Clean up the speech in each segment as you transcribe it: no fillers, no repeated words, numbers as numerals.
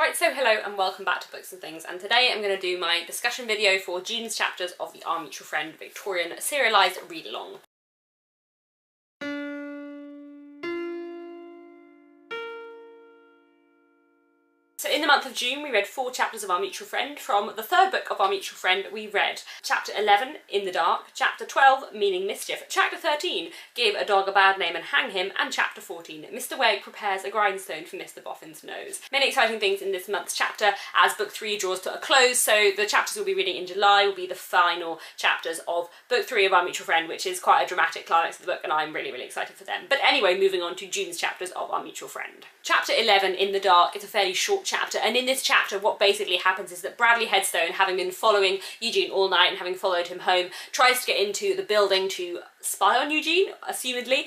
Right, so hello and welcome back to Books and Things, and today I'm going to do my discussion video for June's chapters of the Our Mutual Friend Victorian serialised read-along. So in the month of June we read 4 chapters of Our Mutual Friend. From the third book of Our Mutual Friend we read chapter 11, In the Dark, chapter 12, Meaning Mischief, chapter 13, Give a Dog a Bad Name and Hang Him, and chapter 14, Mr. Wegg Prepares a Grindstone for Mr. Boffin's Nose. Many exciting things in this month's chapter as book 3 draws to a close, so the chapters we'll be reading in July will be the final chapters of book 3 of Our Mutual Friend, which is quite a dramatic climax of the book, and I'm really excited for them. But anyway, moving on to June's chapters of Our Mutual Friend. Chapter 11, In the Dark, is a fairly short chapter, and in this chapter what basically happens is that Bradley Headstone, having been following Eugene all night and having followed him home, tries to get into the building to spy on Eugene, assumedly,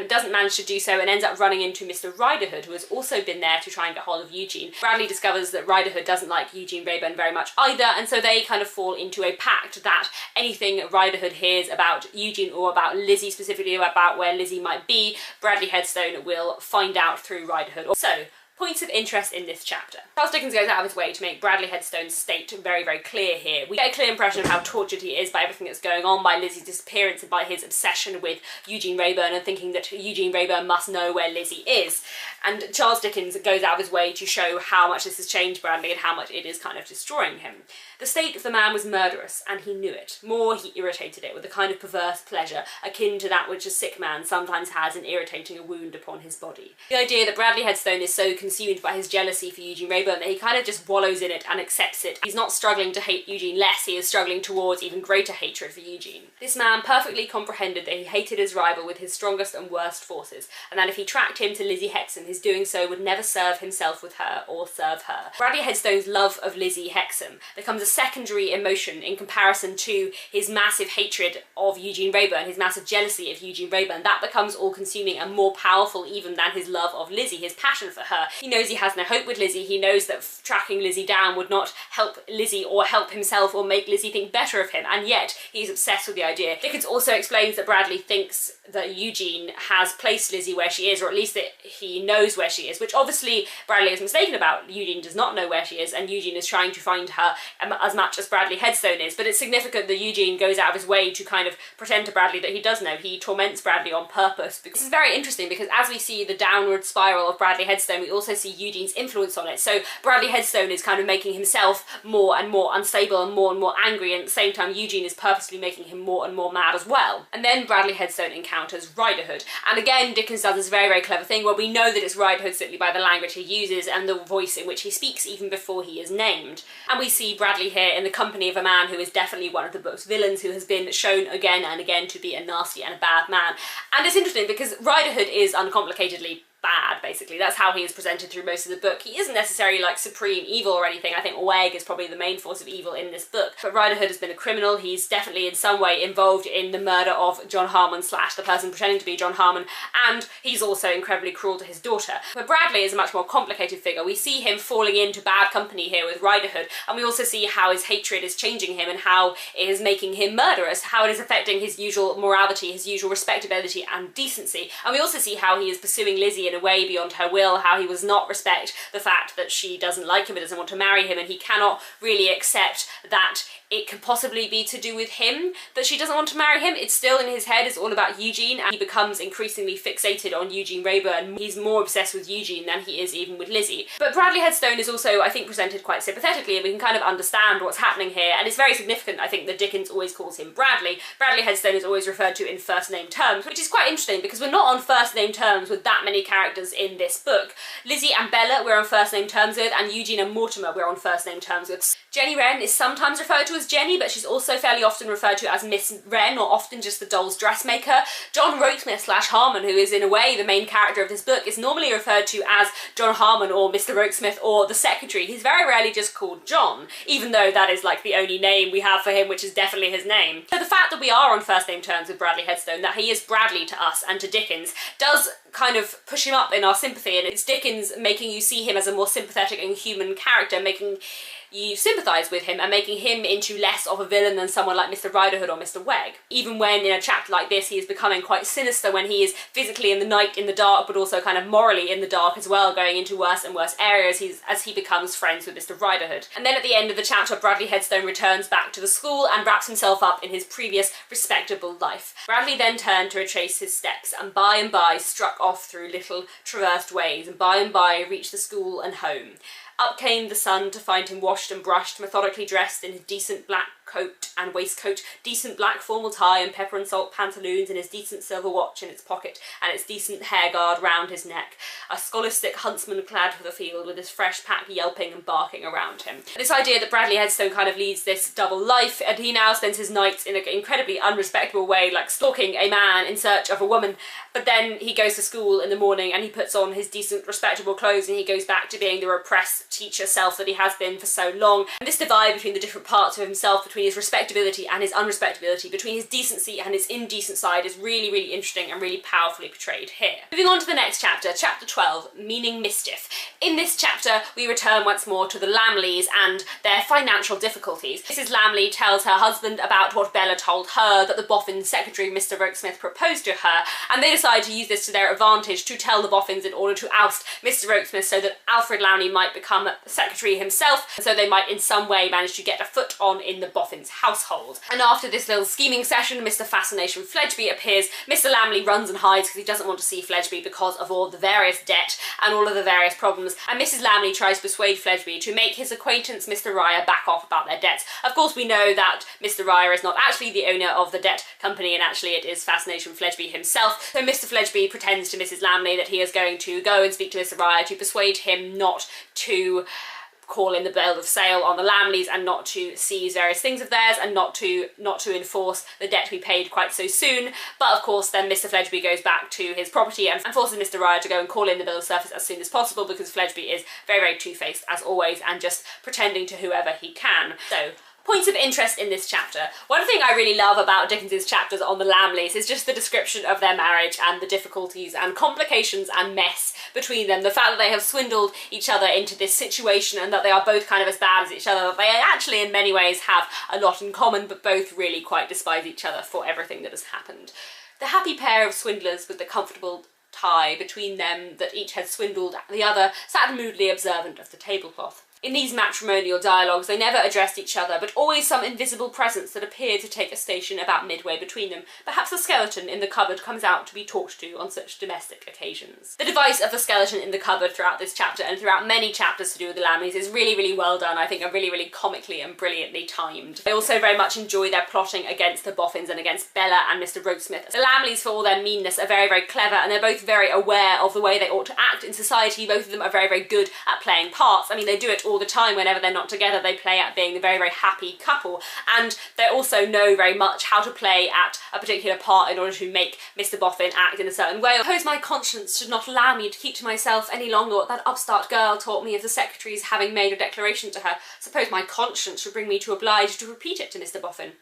doesn't manage to do so and ends up running into Mr. Riderhood, who has also been there to try and get hold of Eugene. Bradley discovers that Riderhood doesn't like Eugene Raeburn very much either, and so they kind of fall into a pact that anything Riderhood hears about Eugene or about Lizzie specifically, about where Lizzie might be, Bradley Headstone will find out through Riderhood. So, points of interest in this chapter. Charles Dickens goes out of his way to make Bradley Headstone's state very clear here. We get a clear impression of how tortured he is by everything that's going on, by Lizzie's disappearance and by his obsession with Eugene Raeburn and thinking that Eugene Raeburn must know where Lizzie is. And Charles Dickens goes out of his way to show how much this has changed Bradley and how much it is kind of destroying him. The state of the man was murderous, and he knew it. More, he irritated it with a kind of perverse pleasure, akin to that which a sick man sometimes has in irritating a wound upon his body. The idea that Bradley Headstone is so consumed by his jealousy for Eugene Raeburn that he kind of just wallows in it and accepts it. He's not struggling to hate Eugene less, he is struggling towards even greater hatred for Eugene. This man perfectly comprehended that he hated his rival with his strongest and worst forces, and that if he tracked him to Lizzie Hexam, his doing so would never serve himself with her or serve her. Bradley Headstone's love of Lizzie Hexam becomes a secondary emotion in comparison to his massive hatred of Eugene Raeburn, his massive jealousy of Eugene Raeburn. That becomes all-consuming and more powerful even than his love of Lizzie, his passion for her. He knows he has no hope with Lizzie, he knows that tracking Lizzie down would not help Lizzie or help himself or make Lizzie think better of him, and yet he's obsessed with the idea. Dickens also explains that Bradley thinks that Eugene has placed Lizzie where she is, or at least that he knows where she is, which obviously Bradley is mistaken about. Eugene does not know where she is, and Eugene is trying to find her as much as Bradley Headstone is, but it's significant that Eugene goes out of his way to kind of pretend to Bradley that he does know. He torments Bradley on purpose. This is very interesting because as we see the downward spiral of Bradley Headstone, we also see Eugene's influence on it. So Bradley Headstone is kind of making himself more and more unstable and more angry, and at the same time Eugene is purposely making him more and more mad as well. And then Bradley Headstone encounters Riderhood, and again Dickens does this very clever thing where we know that it's Riderhood simply by the language he uses and the voice in which he speaks even before he is named. And we see Bradley here in the company of a man who is definitely one of the book's villains, who has been shown again and again to be a nasty and a bad man. And it's interesting because Riderhood is uncomplicatedly bad, basically. That's how he is presented through most of the book. He isn't necessarily like supreme evil or anything. I think Wegg is probably the main force of evil in this book. But Riderhood has been a criminal. He's definitely in some way involved in the murder of John Harmon / the person pretending to be John Harmon, and he's also incredibly cruel to his daughter. But Bradley is a much more complicated figure. We see him falling into bad company here with Riderhood, and we also see how his hatred is changing him and how it is making him murderous, how it is affecting his usual morality, his usual respectability and decency. And we also see how he is pursuing Lizzie in a way beyond her will, how he does not respect the fact that she doesn't like him and doesn't want to marry him, and he cannot really accept that it could possibly be to do with him that she doesn't want to marry him. It's still in his head, it's all about Eugene, and he becomes increasingly fixated on Eugene Raeburn. He's more obsessed with Eugene than he is even with Lizzie. But Bradley Headstone is also, I think, presented quite sympathetically, and we can kind of understand what's happening here, and it's very significant, I think, that Dickens always calls him Bradley. Bradley Headstone is always referred to in first name terms, which is quite interesting because we're not on first name terms with that many characters in this book. Lizzie and Bella we're on first name terms with, and Eugene and Mortimer we're on first name terms with. Jenny Wren is sometimes referred to as Jenny, but she's also fairly often referred to as Miss Wren, or often just the doll's dressmaker. John Rokesmith / Harmon, who is in a way the main character of this book, is normally referred to as John Harmon or Mr. Rokesmith or the secretary. He's very rarely just called John, even though that is like the only name we have for him, which is definitely his name. So the fact that we are on first name terms with Bradley Headstone, that he is Bradley to us and to Dickens, does kind of push him up in our sympathy, and it's Dickens making you see him as a more sympathetic and human character, making you sympathise with him and making him into less of a villain than someone like Mr. Riderhood or Mr. Wegg. Even when in a chapter like this he is becoming quite sinister, when he is physically in the night, in the dark, but also kind of morally in the dark as well, going into worse and worse areas as he becomes friends with Mr. Riderhood. And then at the end of the chapter, Bradley Headstone returns back to the school and wraps himself up in his previous respectable life. Bradley then turned to retrace his steps, and by struck off through little traversed ways, and by reached the school and home. Up came the sun to find him washed and brushed, methodically dressed in his decent black coat and waistcoat, decent black formal tie and pepper and salt pantaloons, and his decent silver watch in its pocket, and its decent hair guard round his neck, a scholastic huntsman clad for the field, with his fresh pack yelping and barking around him. This idea that Bradley Headstone kind of leads this double life, and he now spends his nights in an incredibly unrespectable way, like stalking a man in search of a woman, but then he goes to school in the morning and he puts on his decent respectable clothes and he goes back to being the repressed teacher self that he has been for so long. And this divide between the different parts of himself, between his respectability and his unrespectability, between his decency and his indecent side, is really, really interesting and really powerfully portrayed here. Moving on to the next chapter, chapter 12, Meaning Mischief. In this chapter, we return once more to the Lammles and their financial difficulties. Mrs. Lammle tells her husband about what Bella told her, that the Boffin secretary, Mr. Rokesmith, proposed to her, and they decide to use this to their advantage to tell the Boffins in order to oust Mr. Rokesmith so that Alfred Lammle might become secretary himself, so they might in some way manage to get a foot on in the Boffin's household. And after this little scheming session, Mr. Fascination Fledgeby appears. Mr. Lammle runs and hides because he doesn't want to see Fledgeby because of all the various debt and all of the various problems, and Mrs. Lammle tries to persuade Fledgeby to make his acquaintance Mr. Ryer back off about their debts. Of course, we know that Mr. Ryer is not actually the owner of the debt company, and actually it is Fascination Fledgeby himself. So Mr. Fledgeby pretends to Mrs. Lammle that he is going to go and speak to Mr. Ryer to persuade him not to call in the bill of sale on the Lammles and not to seize various things of theirs and not to enforce the debt to be paid quite so soon. But of course then Mr. Fledgeby goes back to his property and forces Mr. Ryer to go and call in the bill of service as soon as possible, because Fledgeby is very, very two-faced as always and just pretending to whoever he can. So, points of interest in this chapter. One thing I really love about Dickens's chapters on the Lammles is just the description of their marriage and the difficulties and complications and mess between them. The fact that they have swindled each other into this situation and that they are both kind of as bad as each other, that they actually in many ways have a lot in common, but both really quite despise each other for everything that has happened. The happy pair of swindlers with the comfortable tie between them that each had swindled the other sat moodily observant of the tablecloth. In these matrimonial dialogues they never addressed each other, but always some invisible presence that appeared to take a station about midway between them. Perhaps the skeleton in the cupboard comes out to be talked to on such domestic occasions. The device of the skeleton in the cupboard throughout this chapter and throughout many chapters to do with the Lammles is really, really well done, I think, and really, really comically and brilliantly timed. I also very much enjoy their plotting against the Boffins and against Bella and Mr. Rokesmith. The Lammles, for all their meanness, are very, very clever, and they're both very aware of the way they ought to act in society. Both of them are very, very good at playing parts. I mean, they do it all the time. Whenever they're not together, they play at being the very, very happy couple, and they also know very much how to play at a particular part in order to make Mr. Boffin act in a certain way. I suppose my conscience should not allow me to keep to myself any longer what that upstart girl taught me of the secretary's having made a declaration to her. Suppose my conscience should bring me to oblige to repeat it to Mr. Boffin.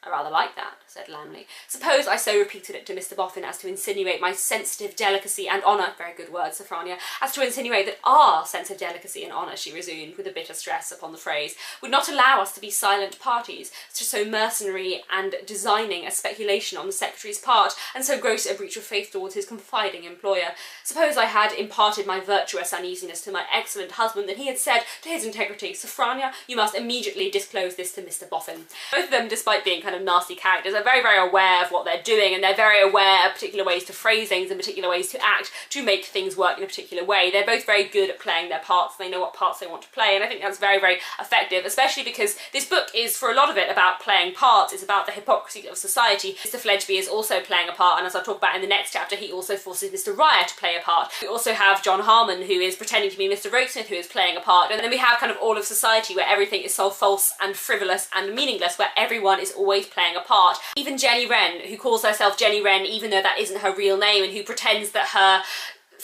I rather like that, said Lammle. Suppose I so repeated it to Mr. Boffin as to insinuate my sensitive delicacy and honour, very good word, Sophronia, as to insinuate that our sense of delicacy and honour, she resumed, with a bitter stress upon the phrase, would not allow us to be silent parties to so mercenary and designing a speculation on the secretary's part, and so gross a breach of faith towards his confiding employer. Suppose I had imparted my virtuous uneasiness to my excellent husband, that he had said to his integrity, Sophronia, you must immediately disclose this to Mr. Boffin. Both of them, despite being kind of nasty characters, are very, very aware of what they're doing, and they're very aware of particular ways to phrase things and particular ways to act to make things work in a particular way. They're both very good at playing their parts. They know what parts they want to play, and I think that's very, very effective, especially because this book is, for a lot of it, about playing parts. It's about the hypocrisy of society. Mr. Fledgeby is also playing a part, and as I'll talk about in the next chapter, he also forces Mr. Ryer to play a part. We also have John Harmon, who is pretending to be Mr. Rokesmith, who is playing a part, and then we have kind of all of society where everything is so false and frivolous and meaningless, where everyone is always playing a part. Even Jenny Wren, who calls herself Jenny Wren even though that isn't her real name, and who pretends that her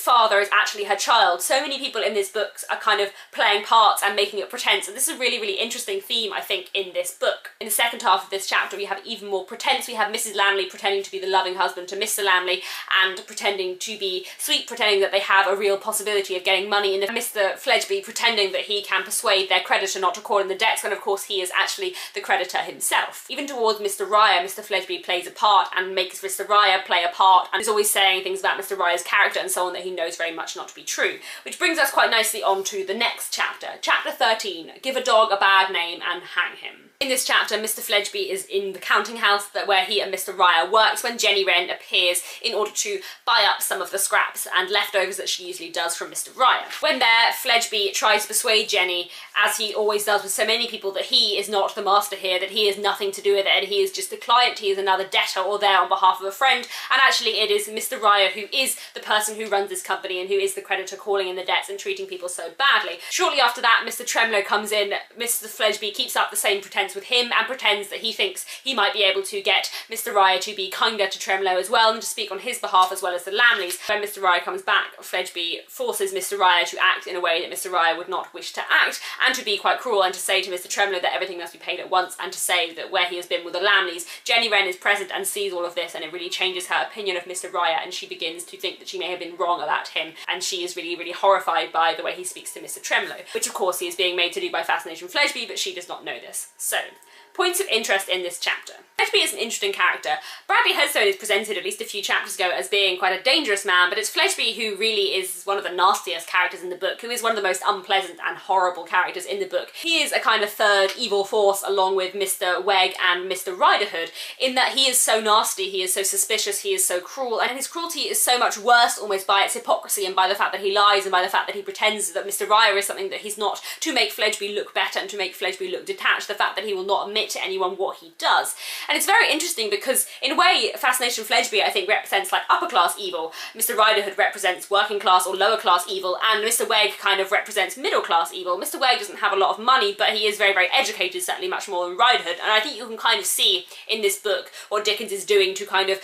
father is actually her child. So many people in this book are kind of playing parts and making it pretense, and this is a really, really interesting theme, I think, in this book. In the second half of this chapter, we have even more pretense. We have Mrs. Lammles pretending to be the loving husband to Mr. Lammles and pretending to be sweet, pretending that they have a real possibility of getting money, and Mr. Fledgeby pretending that he can persuade their creditor not to call in the debts, when of course he is actually the creditor himself. Even towards Mr. Ryer, Mr. Fledgeby plays a part and makes Mr. Ryer play a part, and is always saying things about Mr. Ryer's character and so on that he knows very much not to be true. Which brings us quite nicely on to the next chapter. Chapter 13, Give a Dog a Bad Name and Hang Him. In this chapter, Mr. Fledgeby is in the counting house where he and Mr. Ryer works when Jenny Wren appears in order to buy up some of the scraps and leftovers that she usually does from Mr. Ryer. When there, Fledgeby tries to persuade Jenny, as he always does with so many people, that he is not the master here, that he has nothing to do with it, and he is just a client, he is another debtor or there on behalf of a friend, and actually it is Mr. Ryer who is the person who runs this company and who is the creditor calling in the debts and treating people so badly. Shortly after that, Mr. Tremlow comes in. Mr. Fledgeby keeps up the same pretense with him and pretends that he thinks he might be able to get Mr. Ryer to be kinder to Tremlow as well and to speak on his behalf as well as the Lammles. When Mr. Ryer comes back, Fledgeby forces Mr. Ryer to act in a way that Mr. Ryer would not wish to act, and to be quite cruel and to say to Mr. Tremlow that everything must be paid at once, and to say that where he has been with the Lammles, Jenny Wren is present and sees all of this, and it really changes her opinion of Mr. Ryer, and she begins to think that she may have been wrong about him, and she is really, really horrified by the way he speaks to Mr. Tremlow, which of course he is being made to do by Fascination Fledgeby, but she does not know this. So, points of interest in this chapter. Fledgeby is an interesting character. Bradley Headstone is presented at least a few chapters ago as being quite a dangerous man, but it's Fledgeby who really is one of the nastiest characters in the book, who is one of the most unpleasant and horrible characters in the book. He is a kind of third evil force along with Mr. Wegg and Mr. Riderhood, in that he is so nasty, he is so suspicious, he is so cruel, and his cruelty is so much worse almost by its hypocrisy and by the fact that he lies and by the fact that he pretends that Mr. Ryer is something that he's not, to make Fledgeby look better and to make Fledgeby look detached, the fact that he will not admit to anyone what he does. And it's very interesting because, in a way, Fascination Fledgeby, I think, represents like upper class evil, Mr. Riderhood represents working class or lower class evil, and Mr. Wegg kind of represents middle class evil. Mr. Wegg doesn't have a lot of money, but he is very, very educated, certainly much more than Riderhood, and I think you can kind of see in this book what Dickens is doing to kind of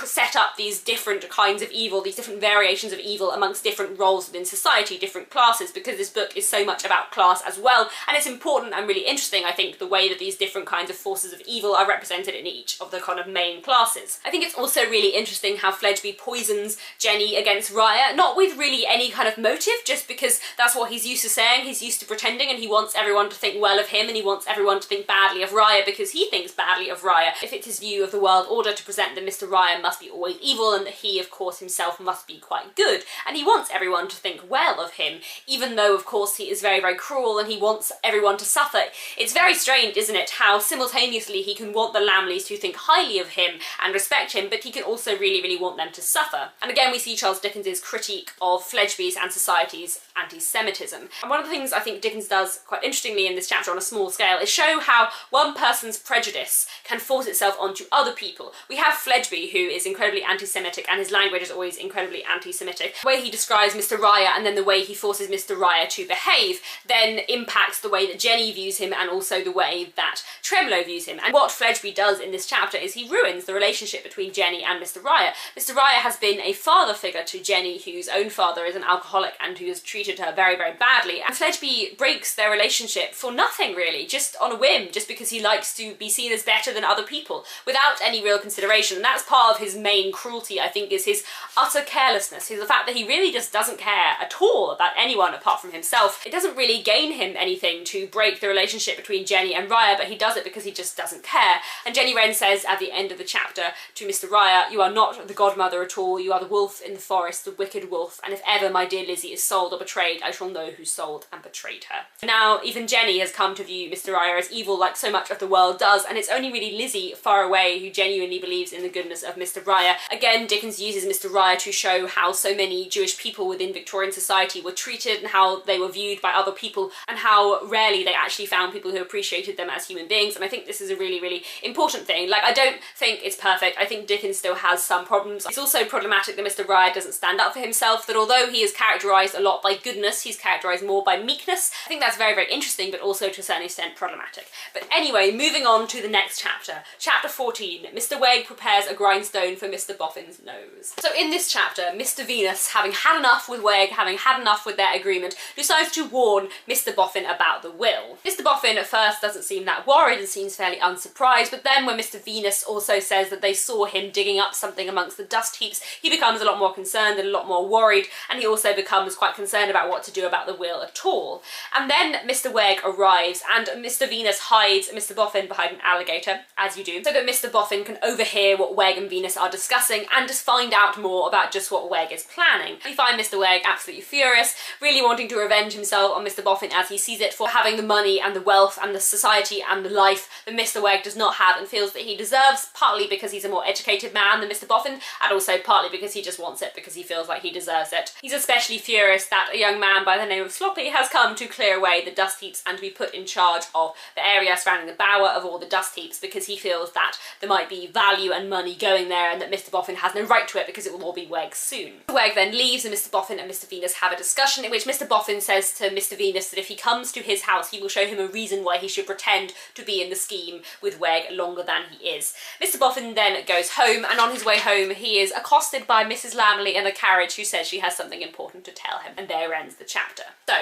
set up these different kinds of evil, these different variations of evil amongst different roles within society, different classes, because this book is so much about class as well, and it's important and really interesting, I think, the way that these different kinds of forces of evil are represented in each of the kind of main classes. I think it's also really interesting how Fledgeby poisons Jenny against Ryer, not with really any kind of motive, just because that's what he's used to saying, he's used to pretending, and he wants everyone to think well of him, and he wants everyone to think badly of Ryer because he thinks badly of Ryer. If it's his view of the world order to present that Mr. Ryer must be always evil and that he, of course, himself must be quite good, and he wants everyone to think well of him, even though, of course, he is very, very cruel and he wants everyone to suffer. It's very strange, isn't it, how simultaneously he can want the Lammles to think highly of him and respect him, but he can also really, really want them to suffer. And again, we see Charles Dickens's critique of Fledgeby's and society's anti-Semitism. And one of the things I think Dickens does quite interestingly in this chapter on a small scale is show how one person's prejudice can force itself onto other people. We have Fledgeby, who is incredibly anti-Semitic, and his language is always incredibly anti-Semitic. The way he describes Mr. Ryer and then the way he forces Mr. Ryer to behave then impacts the way that Jenny views him and also the way that Tremlow views him. And what Fledgeby does in this chapter is he ruins the relationship between Jenny and Mr. Ryer. Mr. Ryer has been a father figure to Jenny, whose own father is an alcoholic and who has treated her very, very badly. And Fledgeby breaks their relationship for nothing really, just on a whim, just because he likes to be seen as better than other people, without any real consideration. And that's part of his main cruelty, I think, is his utter carelessness, is the fact that he really just doesn't care at all about anyone apart from himself. It doesn't really gain him anything to break the relationship between Jenny and Ryer, but he does it because he just doesn't care. And Jenny Wren says at the end of the chapter to Mr. Ryer, "You are not the godmother at all, you are the wolf in the forest, the wicked wolf, and if ever my dear Lizzie is sold or betrayed, I shall know who sold and betrayed her." Now, even Jenny has come to view Mr. Ryer as evil, like so much of the world does, and it's only really Lizzie, far away, who genuinely believes in the goodness of Mr. Ryer. Again, Dickens uses Mr. Ryer to show how so many Jewish people within Victorian society were treated and how they were viewed by other people and how rarely they actually found people who appreciated them as human beings, and I think this is a really, really important thing. Like, I don't think it's perfect. I think Dickens still has some problems. It's also problematic that Mr. Ryer doesn't stand up for himself, that although he is characterised a lot by goodness, he's characterised more by meekness. I think that's very, very interesting, but also to a certain extent problematic. But anyway, moving on to the next chapter. Chapter 14. Mr. Wegg prepares a grindstone Headstone for Mr. Boffin's nose. So in this chapter, Mr. Venus, having had enough with Wegg, having had enough with their agreement, decides to warn Mr. Boffin about the will. Mr. Boffin at first doesn't seem that worried and seems fairly unsurprised, but then when Mr. Venus also says that they saw him digging up something amongst the dust heaps, he becomes a lot more concerned and a lot more worried, and he also becomes quite concerned about what to do about the will at all. And then Mr. Wegg arrives, and Mr. Venus hides Mr. Boffin behind an alligator, as you do, so that Mr. Boffin can overhear what Wegg and Venus are discussing and just find out more about just what Wegg is planning. We find Mr. Wegg absolutely furious, really wanting to revenge himself on Mr. Boffin as he sees it for having the money and the wealth and the society and the life that Mr. Wegg does not have and feels that he deserves, partly because he's a more educated man than Mr. Boffin, and also partly because he just wants it because he feels like he deserves it. He's especially furious that a young man by the name of Sloppy has come to clear away the dust heaps and to be put in charge of the area surrounding the bower of all the dust heaps, because he feels that there might be value and money going there and that Mr. Boffin has no right to it because it will all be Wegg's soon. Wegg then leaves and Mr. Boffin and Mr. Venus have a discussion in which Mr. Boffin says to Mr. Venus that if he comes to his house he will show him a reason why he should pretend to be in the scheme with Wegg longer than he is. Mr. Boffin then goes home, and on his way home he is accosted by Mrs. Lammles in a carriage who says she has something important to tell him, and there ends the chapter. So,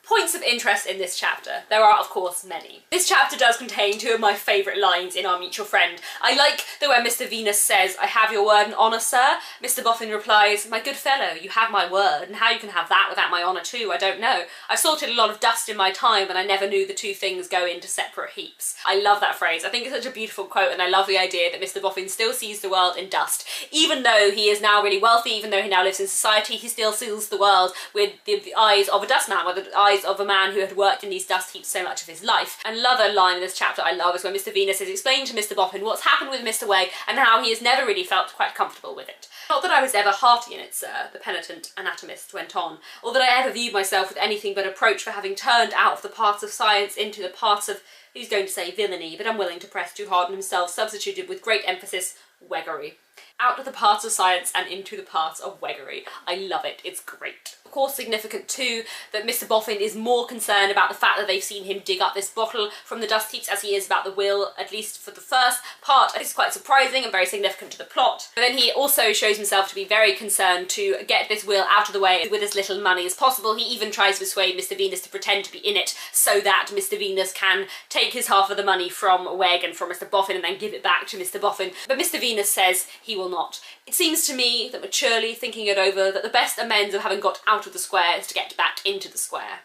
points of interest in this chapter. There are, of course, many. This chapter does contain two of my favourite lines in Our Mutual Friend. I like that when Mr. Venus says, "I have your word and honour, sir," Mr. Boffin replies, "My good fellow, you have my word, and how you can have that without my honour too, I don't know. I've sorted a lot of dust in my time, and I never knew the two things go into separate heaps." I love that phrase. I think it's such a beautiful quote, and I love the idea that Mr. Boffin still sees the world in dust. Even though he is now really wealthy, even though he now lives in society, he still sees the world with the eyes of a dustman, with the eyes of a man who had worked in these dust heaps so much of his life. And another line in this chapter I love is when Mr. Venus is explaining to Mr. Boffin what's happened with Mr. Wegg and how he has never really felt quite comfortable with it. "Not that I was ever hearty in it, sir," the penitent anatomist went on, "or that I ever viewed myself with anything but approach for having turned out of the parts of science into the parts of," he's going to say villainy, but unwilling to press too hard on himself, substituted with great emphasis, "Weggery." Out of the parts of science and into the parts of Weggery. I love it, it's great. Of course, significant too that Mr. Boffin is more concerned about the fact that they've seen him dig up this bottle from the dust heaps as he is about the will, at least for the first part. It's quite surprising and very significant to the plot. But then he also shows himself to be very concerned to get this will out of the way with as little money as possible. He even tries to persuade Mr. Venus to pretend to be in it so that Mr. Venus can take his half of the money from Wegg and from Mr. Boffin and then give it back to Mr. Boffin. But Mr. Venus says he will not. It seems to me that maturely thinking it over, that the best amends of having got out of the square is to get back into the square.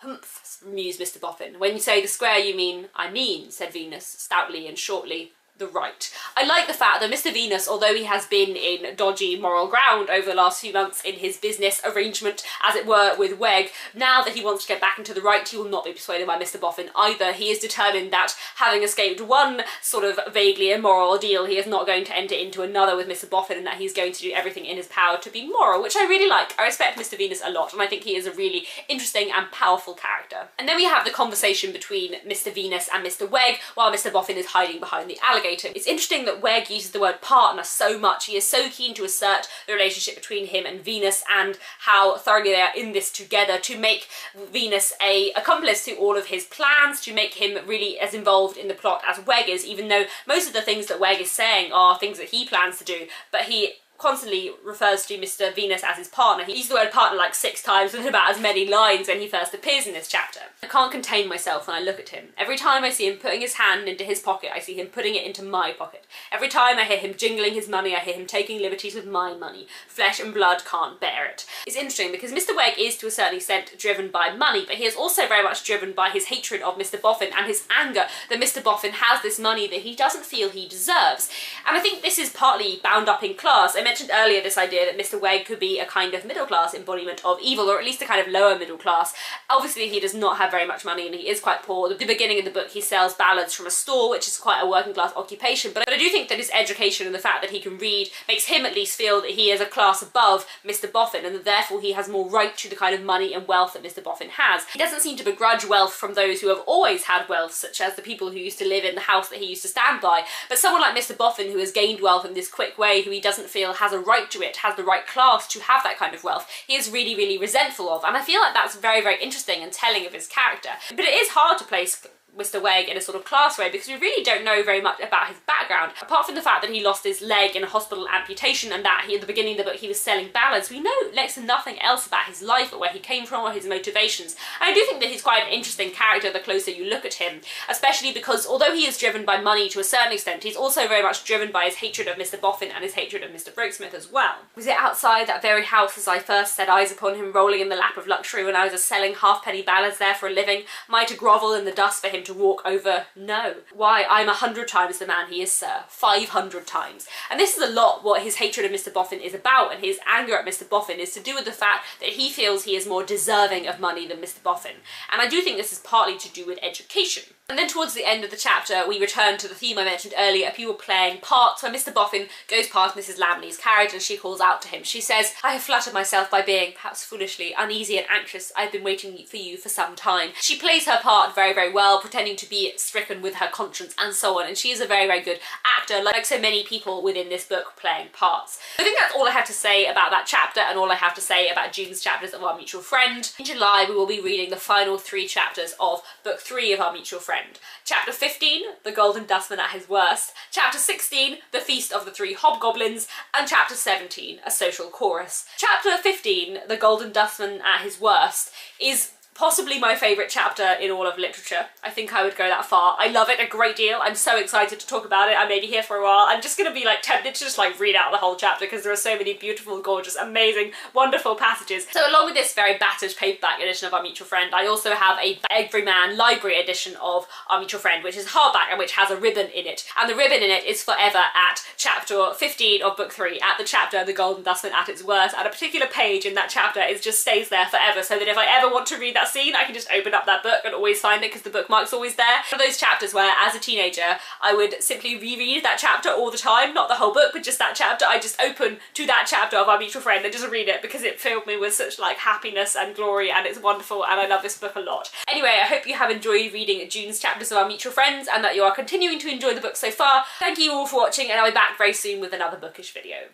"Humph," mused Mr. Boffin. "When you say the square you mean—" "I mean," said Venus, stoutly and shortly, "the right." I like the fact that Mr. Venus, although he has been in dodgy moral ground over the last few months in his business arrangement, as it were, with Wegg, now that he wants to get back into the right, he will not be persuaded by Mr. Boffin either. He is determined that, having escaped one sort of vaguely immoral deal, he is not going to enter into another with Mr. Boffin, and that he's going to do everything in his power to be moral, which I really like. I respect Mr. Venus a lot, and I think he is a really interesting and powerful character. And then we have the conversation between Mr. Venus and Mr. Wegg, while Mr. Boffin is hiding behind the alligator. It's interesting that Wegg uses the word partner so much. He is so keen to assert the relationship between him and Venus and how thoroughly they are in this together, to make Venus an accomplice to all of his plans, to make him really as involved in the plot as Wegg is, even though most of the things that Wegg is saying are things that he plans to do, but he constantly refers to Mr. Venus as his partner. He uses the word partner like 6 times within about as many lines when he first appears in this chapter. I can't contain myself when I look at him. Every time I see him putting his hand into his pocket, I see him putting it into my pocket. Every time I hear him jingling his money, I hear him taking liberties with my money. Flesh and blood can't bear it. It's interesting because Mr. Wegg is to a certain extent driven by money, but he is also very much driven by his hatred of Mr. Boffin and his anger that Mr. Boffin has this money that he doesn't feel he deserves. And I think this is partly bound up in class. I mentioned earlier this idea that Mr. Wegg could be a kind of middle class embodiment of evil, or at least a kind of lower middle class. Obviously he does not have very much money and he is quite poor. At the beginning of the book he sells ballads from a store, which is quite a working class occupation, but I do think that his education and the fact that he can read makes him at least feel that he is a class above Mr. Boffin, and that therefore he has more right to the kind of money and wealth that Mr. Boffin has. He doesn't seem to begrudge wealth from those who have always had wealth, such as the people who used to live in the house that he used to stand by, but someone like Mr. Boffin, who has gained wealth in this quick way, who he doesn't feel has a right to it, has the right class to have that kind of wealth, he is really, really resentful of, and I feel like that's very, very interesting and telling of his character. But it is hard to place Mr. Wegg in a sort of class way, because we really don't know very much about his background. Apart from the fact that he lost his leg in a hospital amputation and that at the beginning of the book he was selling ballads, we know next to nothing else about his life or where he came from or his motivations. And I do think that he's quite an interesting character the closer you look at him, especially because although he is driven by money to a certain extent, he's also very much driven by his hatred of Mr. Boffin and his hatred of Mr. Brokesmith as well. Was it outside that very house as I first set eyes upon him, rolling in the lap of luxury when I was selling halfpenny ballads there for a living? Am I to grovel in the dust for him to walk over? No. Why, I'm 100 times the man he is, sir. 500 times. And this is a lot what his hatred of Mr. Boffin is about, and his anger at Mr. Boffin is to do with the fact that he feels he is more deserving of money than Mr. Boffin. And I do think this is partly to do with education. And then towards the end of the chapter, we return to the theme I mentioned earlier, people playing parts, where Mr. Boffin goes past Mrs. Lammles's carriage and she calls out to him. She says, "I have fluttered myself by being, perhaps foolishly, uneasy and anxious. I've been waiting for you for some time." She plays her part very, very well, pretending to be stricken with her conscience and so on, and she is a very, very good actor, like so many people within this book playing parts. I think that's all I have to say about that chapter and all I have to say about June's chapters of Our Mutual Friend. In July, we will be reading the final 3 chapters of Book 3 of Our Mutual Friend. Chapter 15, The Golden Dustman at His Worst. Chapter 16, The Feast of the 3 Hobgoblins. And Chapter 17, A Social Chorus. Chapter 15, The Golden Dustman at His Worst, is possibly my favourite chapter in all of literature. I think I would go that far. I love it a great deal. I'm so excited to talk about it. I may be here for a while. I'm just going to be like tempted to just like read out the whole chapter because there are so many beautiful, gorgeous, amazing, wonderful passages. So along with this very battered paperback edition of Our Mutual Friend, I also have a Everyman library edition of Our Mutual Friend, which is hardback and which has a ribbon in it. And the ribbon in it is forever at chapter 15 of book 3, at the chapter The Golden Dustman at Its Worst. And a particular page in that chapter just stays there forever, so that if I ever want to read that scene, I can just open up that book and always find it because the bookmark's always there. One of those chapters where, as a teenager, I would simply reread that chapter all the time, not the whole book, but just that chapter. I just open to that chapter of Our Mutual Friend and just read it because it filled me with such like happiness and glory, and it's wonderful, and I love this book a lot. Anyway, I hope you have enjoyed reading June's chapters of Our Mutual Friends and that you are continuing to enjoy the book so far. Thank you all for watching, and I'll be back very soon with another bookish video.